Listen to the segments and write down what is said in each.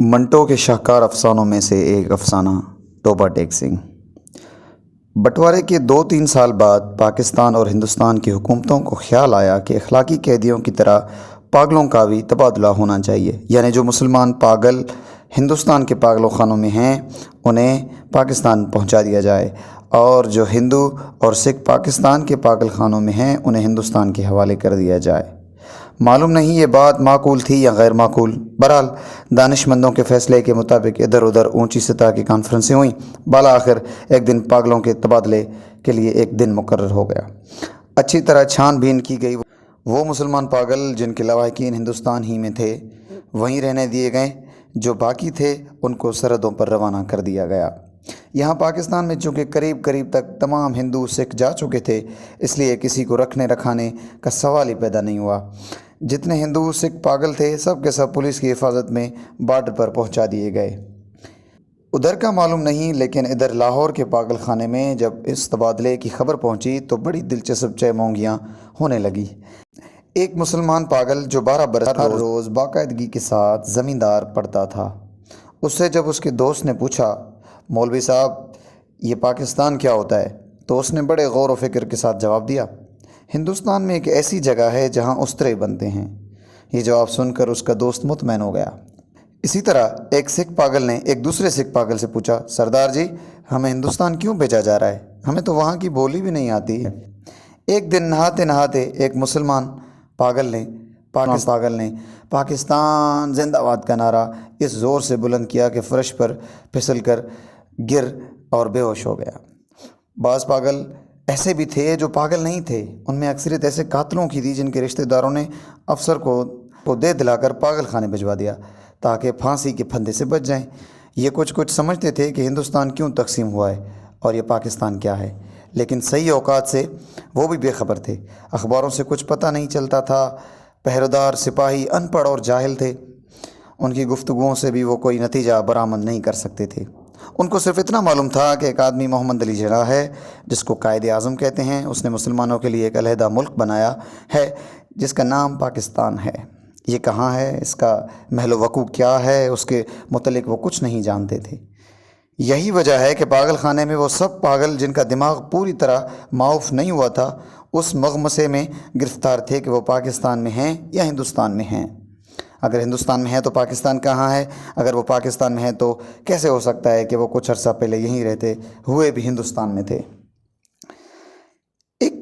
منٹو کے شاہکار افسانوں میں سے ایک افسانہ توبہ ٹیک سنگھ۔ بٹوارے کے 2-3 سال بعد پاکستان اور ہندوستان کی حکومتوں کو خیال آیا کہ اخلاقی قیدیوں کی طرح پاگلوں کا بھی تبادلہ ہونا چاہیے، یعنی جو مسلمان پاگل ہندوستان کے پاگلوں خانوں میں ہیں انہیں پاکستان پہنچا دیا جائے، اور جو ہندو اور سکھ پاکستان کے پاگل خانوں میں ہیں انہیں ہندوستان کے حوالے کر دیا جائے۔ معلوم نہیں یہ بات معقول تھی یا غیر معقول، بہرحال دانش مندوں کے فیصلے کے مطابق ادھر ادھر اونچی سطح کی کانفرنسیں ہوئیں۔ بالآخر ایک دن پاگلوں کے تبادلے کے لیے ایک دن مقرر ہو گیا۔ اچھی طرح چھان بین کی گئی۔ وہ مسلمان پاگل جن کے لواحقین ہندوستان ہی میں تھے وہیں رہنے دیے گئے، جو باقی تھے ان کو سرحدوں پر روانہ کر دیا گیا۔ یہاں پاکستان میں چونکہ قریب تک تمام ہندو سکھ جا چکے تھے، اس لیے کسی کو رکھنے رکھانے کا سوال ہی پیدا نہیں ہوا۔ جتنے ہندو سکھ پاگل تھے سب کے سب پولیس کی حفاظت میں بارڈر پر پہنچا دیے گئے۔ ادھر کا معلوم نہیں، لیکن ادھر لاہور کے پاگل خانے میں جب اس تبادلے کی خبر پہنچی تو بڑی دلچسپ چہ-مونگیاں ہونے لگی۔ ایک مسلمان پاگل جو 12 برس ہر روز باقاعدگی کے ساتھ زمیندار پڑھتا تھا، اس سے جب اس کے دوست نے پوچھا، مولوی صاحب یہ پاکستان کیا ہوتا ہے، تو اس نے بڑے غور و فکر کے ساتھ جواب دیا، ہندوستان میں ایک ایسی جگہ ہے جہاں استرے بنتے ہیں۔ یہ جواب سن کر اس کا دوست مطمئن ہو گیا۔ اسی طرح ایک سکھ پاگل نے ایک دوسرے سکھ پاگل سے پوچھا، سردار جی ہمیں ہندوستان کیوں بھیجا جا رہا ہے، ہمیں تو وہاں کی بولی بھی نہیں آتی۔ ایک دن نہاتے نہاتے ایک مسلمان پاگل نے پاکستان زندہ باد کا نعرہ اس زور سے بلند کیا کہ فرش پر پھسل کر گر اور بے ہوش ہو گیا۔ بعض پاگل ایسے بھی تھے جو پاگل نہیں تھے، ان میں اکثریت ایسے قاتلوں کی تھی جن کے رشتہ داروں نے افسر کو دے دلا کر پاگل خانے بھجوا دیا تاکہ پھانسی کے پھندے سے بچ جائیں۔ یہ کچھ سمجھتے تھے کہ ہندوستان کیوں تقسیم ہوا ہے اور یہ پاکستان کیا ہے، لیکن صحیح اوقات سے وہ بھی بے خبر تھے۔ اخباروں سے کچھ پتہ نہیں چلتا تھا، پہرےدار سپاہی ان پڑھ اور جاہل تھے، ان کی گفتگوؤں سے بھی وہ کوئی نتیجہ برآمد نہیں کر سکتے تھے۔ ان کو صرف اتنا معلوم تھا کہ ایک آدمی محمد علی جناح ہے جس کو قائد اعظم کہتے ہیں، اس نے مسلمانوں کے لیے ایک علیحدہ ملک بنایا ہے جس کا نام پاکستان ہے۔ یہ کہاں ہے، اس کا محل وقوع کیا ہے، اس کے متعلق وہ کچھ نہیں جانتے تھے۔ یہی وجہ ہے کہ پاگل خانے میں وہ سب پاگل جن کا دماغ پوری طرح معاف نہیں ہوا تھا اس مغمسے میں گرفتار تھے کہ وہ پاکستان میں ہیں یا ہندوستان میں ہیں۔ اگر ہندوستان میں ہے تو پاکستان کہاں ہے، اگر وہ پاکستان میں ہے تو کیسے ہو سکتا ہے کہ وہ کچھ عرصہ پہلے یہیں رہتے ہوئے بھی ہندوستان میں تھے۔ ایک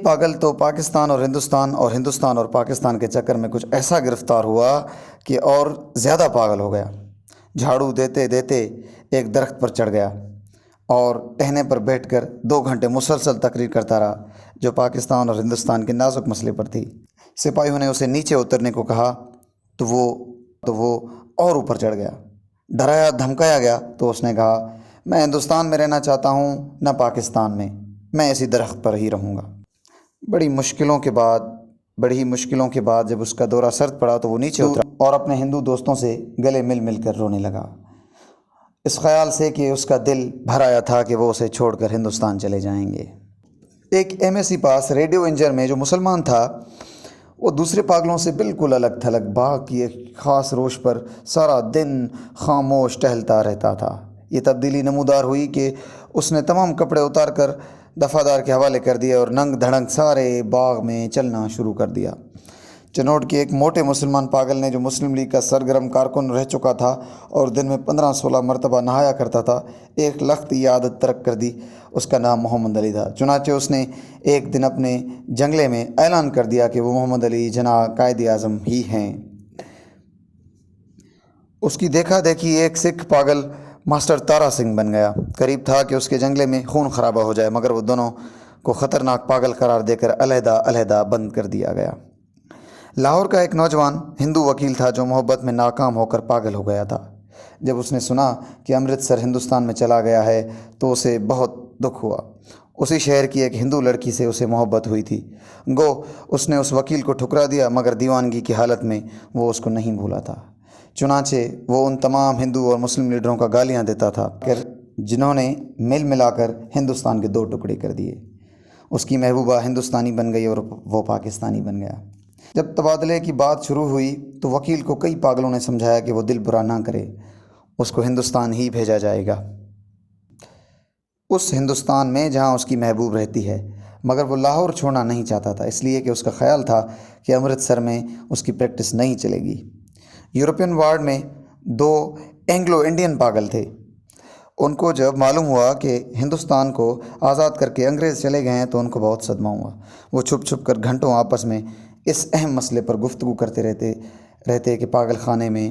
پاگل تو پاکستان اور ہندوستان اور پاکستان کے چکر میں کچھ ایسا گرفتار ہوا کہ اور زیادہ پاگل ہو گیا۔ جھاڑو دیتے دیتے ایک درخت پر چڑھ گیا اور ٹہنے پر بیٹھ کر 2 گھنٹے مسلسل تقریر کرتا رہا جو پاکستان اور ہندوستان کے نازک مسئلے پر تھی۔ سپاہیوں نے اسے نیچے اترنے کو کہا تو وہ اور اوپر چڑھ گیا۔ ڈرایا دھمکایا گیا تو اس نے کہا، میں ہندوستان میں رہنا چاہتا ہوں نہ پاکستان میں اسی درخت پر ہی رہوں گا۔ بڑی ہی مشکلوں کے بعد جب اس کا دورہ سرد پڑا تو وہ نیچے اترا اور اپنے ہندو دوستوں سے گلے مل کر رونے لگا، اس خیال سے کہ اس کا دل بھر آیا تھا کہ وہ اسے چھوڑ کر ہندوستان چلے جائیں گے۔ ایک MS پاس ریڈیو انجر میں جو مسلمان تھا وہ دوسرے پاگلوں سے بالکل الگ تھلگ باغ کی ایک خاص روش پر سارا دن خاموش ٹہلتا رہتا تھا۔ یہ تبدیلی نمودار ہوئی کہ اس نے تمام کپڑے اتار کر دفعہ کے حوالے کر دیے اور ننگ دھڑنگ سارے باغ میں چلنا شروع کر دیا۔ چنوٹ کے ایک موٹے مسلمان پاگل نے جو مسلم لیگ کا سرگرم کارکن رہ چکا تھا اور دن میں 15-16 مرتبہ نہایا کرتا تھا، ایک لخت یہ عادت ترک کر دی۔ اس کا نام محمد علی تھا۔ چنانچہ اس نے ایک دن اپنے جنگلے میں اعلان کر دیا کہ وہ محمد علی جناح قائد اعظم ہی ہیں۔ اس کی دیکھا دیکھی ایک سکھ پاگل ماسٹر تارا سنگھ بن گیا۔ قریب تھا کہ اس کے جنگلے میں خون خرابہ ہو جائے، مگر وہ دونوں کو خطرناک پاگل قرار دے کر علیحدہ بند کر دیا گیا۔ لاہور کا ایک نوجوان ہندو وکیل تھا جو محبت میں ناکام ہو کر پاگل ہو گیا تھا۔ جب اس نے سنا کہ امرتسر ہندوستان میں چلا گیا ہے تو اسے بہت دکھ ہوا۔ اسی شہر کی ایک ہندو لڑکی سے اسے محبت ہوئی تھی، گو اس نے اس وکیل کو ٹھکرا دیا، مگر دیوانگی کی حالت میں وہ اس کو نہیں بھولا تھا۔ چنانچہ وہ ان تمام ہندو اور مسلم لیڈروں کا گالیاں دیتا تھا جنہوں نے ملا کر ہندوستان کے 2 ٹکڑے کر دیے۔ اس کی محبوبہ ہندوستانی بن گئی اور وہ پاکستانی بن گیا۔ جب تبادلے کی بات شروع ہوئی تو وکیل کو کئی پاگلوں نے سمجھایا کہ وہ دل برا نہ کرے، اس کو ہندوستان ہی بھیجا جائے گا، اس ہندوستان میں جہاں اس کی محبوب رہتی ہے۔ مگر وہ لاہور چھوڑنا نہیں چاہتا تھا، اس لیے کہ اس کا خیال تھا کہ امرتسر میں اس کی پریکٹس نہیں چلے گی۔ یورپین وارڈ میں 2 اینگلو انڈین پاگل تھے۔ ان کو جب معلوم ہوا کہ ہندوستان کو آزاد کر کے انگریز چلے گئے ہیں تو ان کو بہت صدمہ ہوا۔ وہ چھپ چھپ کر گھنٹوں آپس میں اس اہم مسئلے پر گفتگو کرتے رہتے کہ پاگل خانے میں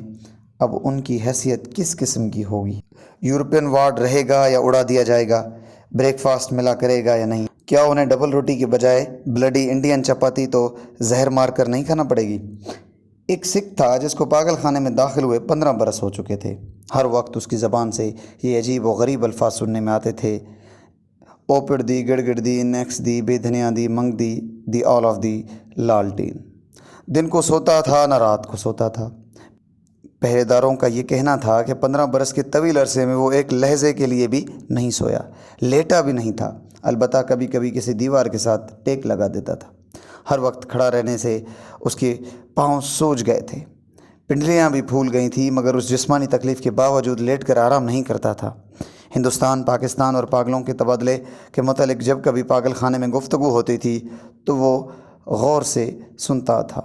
اب ان کی حیثیت کس قسم کی ہوگی۔ یورپین وارڈ رہے گا یا اڑا دیا جائے گا؟ بریک فاسٹ ملا کرے گا یا نہیں؟ کیا انہیں ڈبل روٹی کے بجائے بلڈی انڈین چپاتی تو زہر مار کر نہیں کھانا پڑے گی؟ ایک سکھ تھا جس کو پاگل خانے میں داخل ہوئے 15 برس ہو چکے تھے۔ ہر وقت اس کی زبان سے یہ عجیب و غریب الفاظ سننے میں آتے تھے: اوپڑ دی، گڑ گڑ دی، نیکس دی، بے دھنیا دی، منگ دی آل آف دی لالٹین۔ دن کو سوتا تھا نہ رات کو سوتا تھا۔ پہرے داروں کا یہ کہنا تھا کہ 15 برس کے طویل عرصے میں وہ ایک لہجے کے لیے بھی نہیں سویا، لیٹا بھی نہیں تھا، البتہ کبھی کبھی کسی دیوار کے ساتھ ٹیک لگا دیتا تھا۔ ہر وقت کھڑا رہنے سے اس کے پاؤں سوج گئے تھے، پنڈلیاں بھی پھول گئی تھیں، مگر اس جسمانی تکلیف کے باوجود لیٹ کر آرام نہیں کرتا تھا۔ ہندوستان، پاکستان اور پاگلوں کے تبادلے کے متعلق جب کبھی پاگل خانے میں گفتگو ہوتی تھی تو وہ غور سے سنتا تھا۔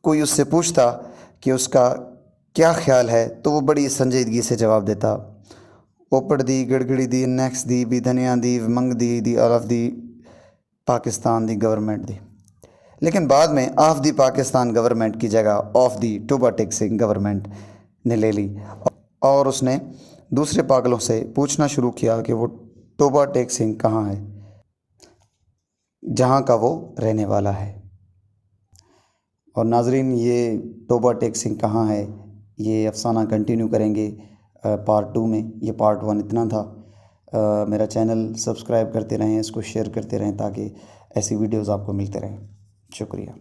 کوئی اس سے پوچھتا کہ اس کا کیا خیال ہے تو وہ بڑی سنجیدگی سے جواب دیتا: اوپڑ دی، گڑگڑی دی، نیکس دی، بھی دھنیا دی، منگ دی آل آف دی پاکستان دی گورنمنٹ دی۔ لیکن بعد میں آف دی پاکستان گورنمنٹ کی جگہ of the Toba Tek Singh government نے لے لی، اور اس نے دوسرے پاگلوں سے پوچھنا شروع کیا کہ وہ ٹوبا ٹیک سنگھ کہاں ہے، جہاں کا وہ رہنے والا ہے۔ اور ناظرین، یہ ٹوبا ٹیک سنگھ کہاں ہے یہ افسانہ کنٹینیو کریں گے پارٹ 2 میں۔ یہ پارٹ 1 اتنا تھا۔ میرا چینل سبسکرائب کرتے رہیں، اس کو شیئر کرتے رہیں تاکہ ایسی ویڈیوز آپ کو ملتے رہیں۔ شکریہ۔